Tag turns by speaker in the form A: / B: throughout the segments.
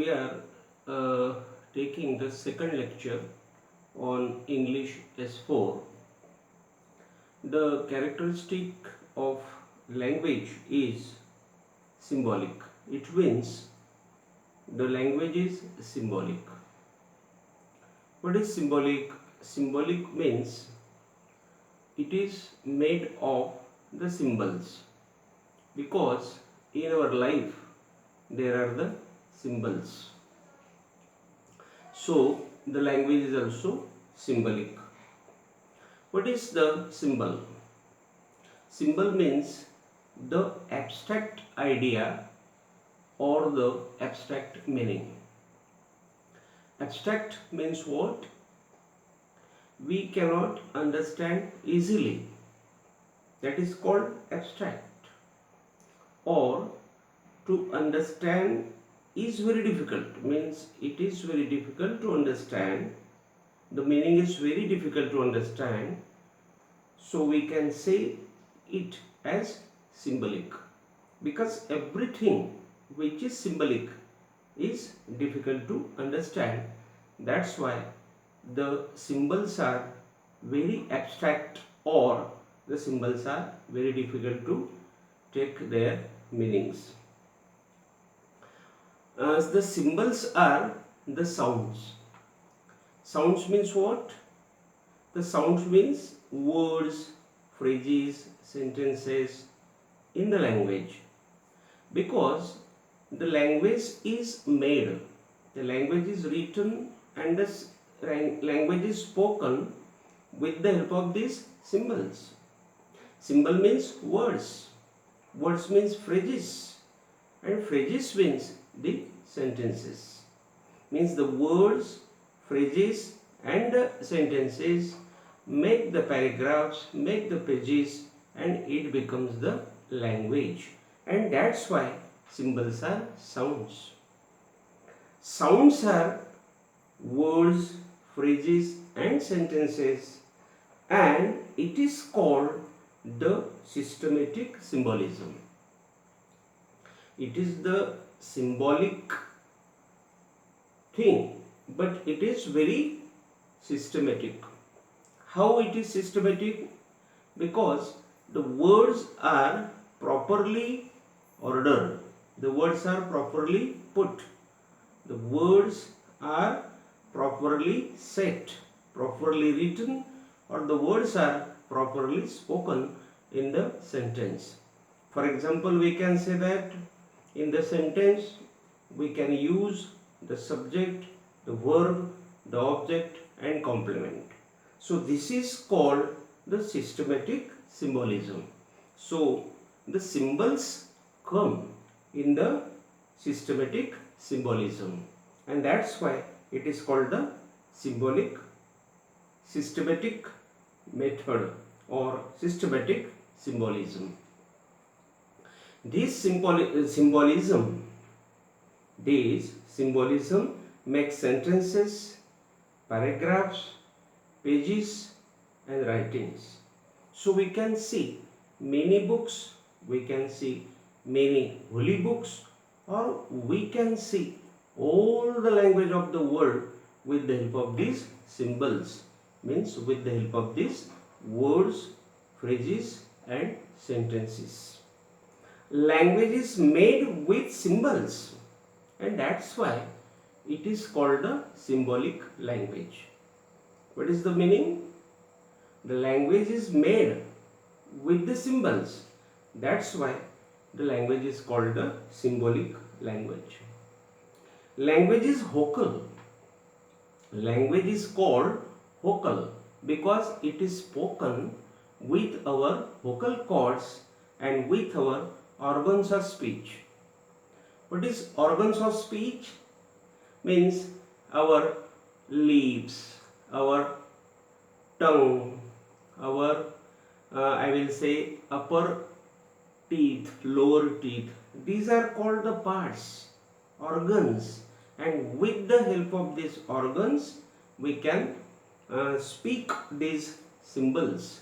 A: we are uh, taking the second lecture on English S4. The characteristic of language is symbolic. It means the language is symbolic. What is symbolic? Symbolic means it is made of the symbols, because in our life there are the symbols. So the language is also symbolic. What is the symbol? Symbol means the abstract idea or the abstract meaning. Abstract means what? We cannot understand easily. That is called abstract. Or to understand is very difficult, means it is very difficult to understand. The meaning is very difficult to understand. So we can say it as symbolic, because everything which is symbolic is difficult to understand. That's why the symbols are very abstract, or the symbols are very difficult to take their meanings. As the symbols are the sounds. Sounds means what? The sounds means words, phrases, sentences in the language. Because the language is made, the language is written, and the language is spoken with the help of these symbols. Symbol means words, words means phrases, and phrases means the sentences. Means the words, phrases and the sentences make the paragraphs, make the pages, and it becomes the language. And that's why symbols are sounds. Sounds are words, phrases and sentences, and it is called the systematic symbolism. It is the symbolic thing, but it is very systematic. How it is systematic? Because the words are properly ordered, the words are properly put, the words are properly set, properly written, or the words are properly spoken in the sentence. For example, we can say that in the sentence we can use the subject, the verb, the object and complement. So this is called the systematic symbolism. So the symbols come in the systematic symbolism, and that's why it is called the symbolic systematic method or systematic symbolism. This symbolism makes sentences, paragraphs, pages and writings. So we can see many books, we can see many holy books, or we can see all the language of the world with the help of these symbols, means with the help of these words, phrases and sentences. Language is made with symbols, and that's why it is called the symbolic language. What is the meaning? The language is made with the symbols. That's why the language is called the symbolic language. Language is vocal. Language is called vocal because it is spoken with our vocal cords and with our organs of speech. What is organs of speech? Means our lips, our tongue, our I will say upper teeth, lower teeth. These are called the parts, organs, and with the help of these organs we can speak these symbols,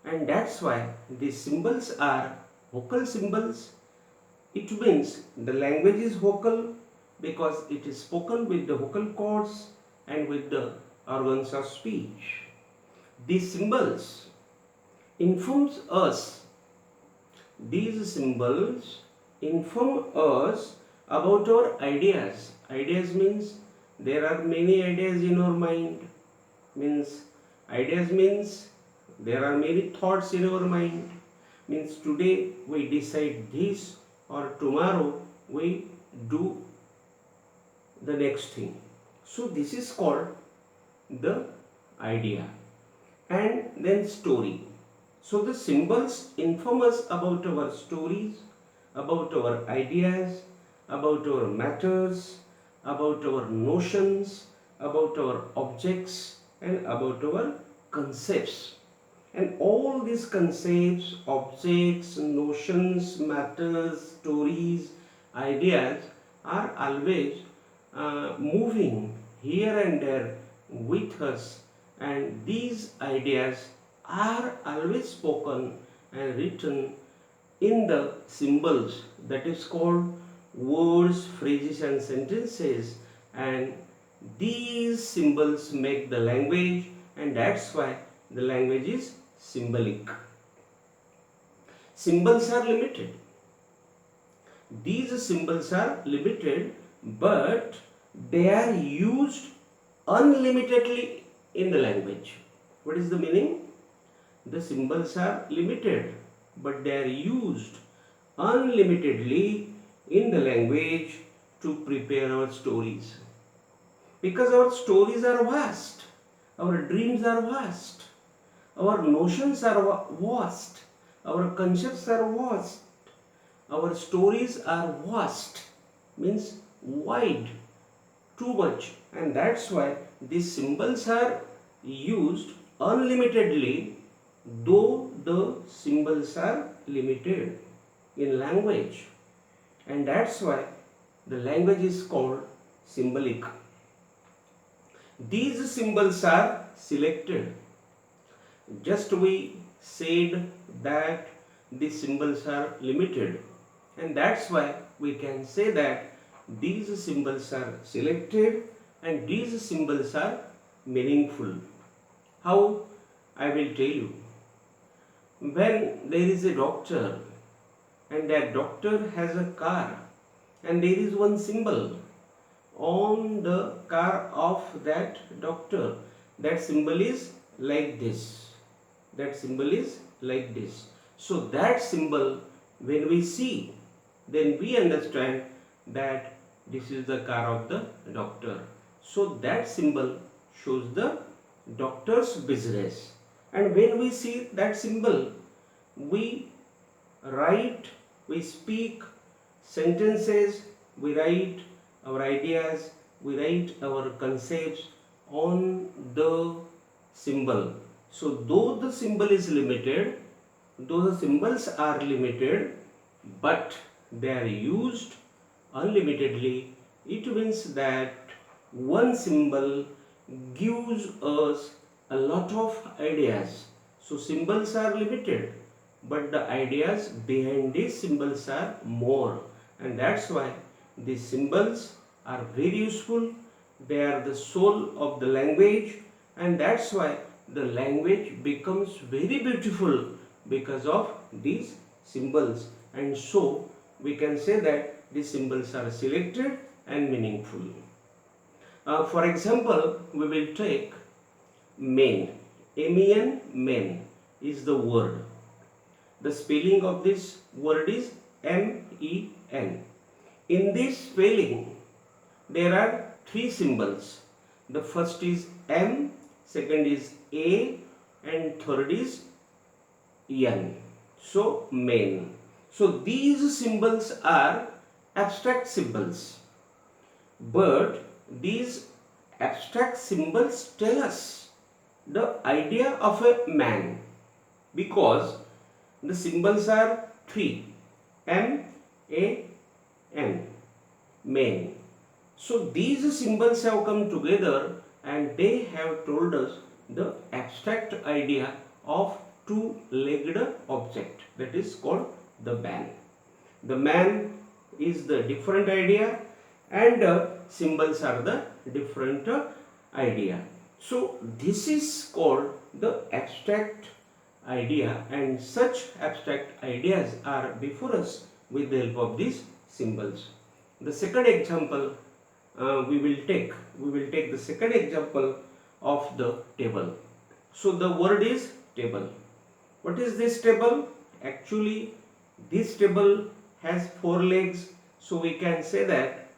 A: and that's why these symbols are vocal symbols. It means the language is vocal, because it is spoken with the vocal cords and with the organs of speech. These symbols informs us. These symbols inform us about our ideas. Ideas means there are many ideas in our mind. Means ideas means there are many thoughts in our mind. Means today we decide this, or tomorrow we do the next thing. So this is called the idea. And then story. So the symbols inform us about our stories, about our ideas, about our matters, about our notions, about our objects, and about our concepts. And all these concepts, objects, notions, matters, stories, ideas are always moving here and there with us, and these ideas are always spoken and written in the symbols, that is called words, phrases and sentences, and these symbols make the language, and that's why the language is symbolic. Symbols are limited. These symbols are limited, but they are used unlimitedly in the language. What is the meaning? The symbols are limited, but they are used unlimitedly in the language to prepare our stories. Because our stories are vast, our dreams are vast, our notions are vast, our concepts are vast, our stories are vast, means wide, too much, and that's why these symbols are used unlimitedly, though the symbols are limited in language, and that's why the language is called symbolic. These symbols are selected. Just we said that these symbols are limited, and that's why we can say that these symbols are selected and these symbols are meaningful. How? I will tell you. When there is a doctor and that doctor has a car and there is one symbol on the car of that doctor, that symbol is like this. That symbol is like this. So that symbol, when we see, then we understand that this is the car of the doctor. So that symbol shows the doctor's business. And when we see that symbol, we write, we speak sentences, we write our ideas, we write our concepts on the symbol. So though the symbol is limited, though the symbols are limited, but they are used unlimitedly, it means that one symbol gives us a lot of ideas. So symbols are limited, but the ideas behind these symbols are more, and that's why these symbols are very useful. They are the soul of the language, and that's why the language becomes very beautiful because of these symbols. And so we can say that these symbols are selected and meaningful. For example, we will take men. M-E-N, men is the word. The spelling of this word is M-E-N. In this spelling, there are three symbols. The first is M, second is A, and third is N. So, men. So, these symbols are abstract symbols. But these abstract symbols tell us the idea of a man, because the symbols are three: M, A, N, man. So these symbols have come together and they have told us the abstract idea of two-legged object, that is called the man. The man is the different idea, and symbols are the different idea. So this is called the abstract idea, and such abstract ideas are before us with the help of these symbols. The second example we will take the second example of the table. So the word is table. What is this table? Actually, this table has four legs, so we can say that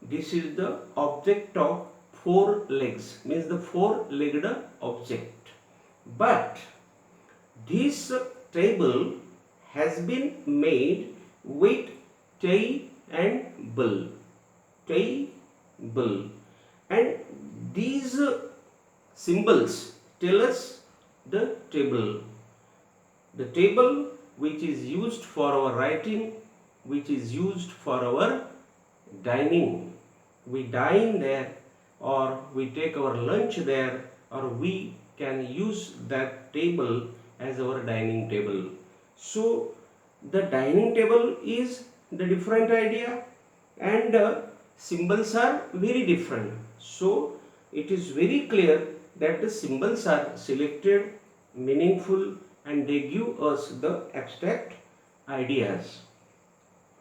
A: this is the object of four legs, means the four-legged object. But this table has been made with table, table, and these symbols tell us the table. The table which is used for our writing, which is used for our dining. We dine there, or we take our lunch there, or we can use that table as our dining table. So the dining table is the different idea, and symbols are very different. So it is very clear that the symbols are selected, meaningful, and they give us the abstract ideas.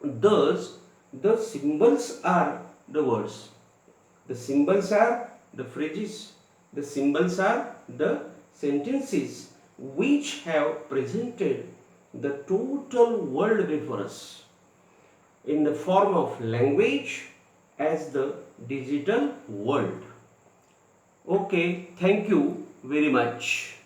A: Thus, the symbols are the words, the symbols are the phrases, the symbols are the sentences which have presented the total world before us in the form of language as the digital world. Okay, thank you very much.